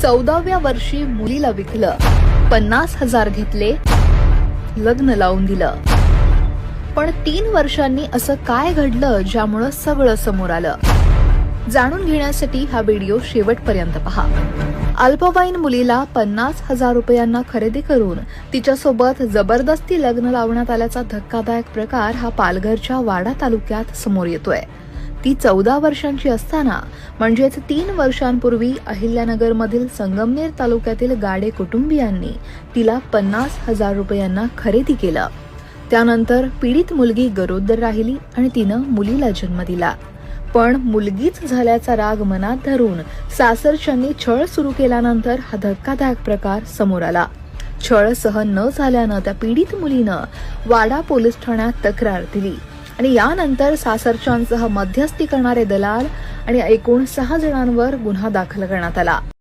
14व्या वर्षी मुलीला विकलं, 50,000 घेतले, लग्न लावून दिलं. पण 3 वर्षांनी असं काय घडलं ज्यामुळे सगळं समोर आलं? जाणून घेण्यासाठी हा व्हिडिओ शेवटपर्यंत पहा. अल्पवयीन मुलीला 50,000 रुपयांना खरेदी करून तिच्यासोबत जबरदस्ती लग्न लावण्यात आल्याचा धक्कादायक प्रकार हा पालघरच्या वाडा तालुक्यात समोर येतोय. ती 14 वर्षांची असताना म्हणजेच 3 वर्षांपूर्वी अहिल्यानगरमधील संगमनेर तालुक्यातील गाडे कुटुंबियांनी तिला 50,000 रुपयांना खरेदी केलं. त्यानंतर पीडित मुलगी गरोदर राहिली आणि तिनं मुलीला जन्म दिला. पण मुलगीच झाल्याचा राग मनात धरून सासरच्यांनी छळ सुरू केल्यानंतर हा धक्कादायक प्रकार समोर आला. छळ सहन न झाल्यानं त्या पीडित मुलीनं वाडा पोलीस ठाण्यात तक्रार दिली आणि यानंतर सासरच्यांसह मध्यस्थी करणारे दलाल आणि एकूण 6 जणांवर गुन्हा दाखल करण्यात आला.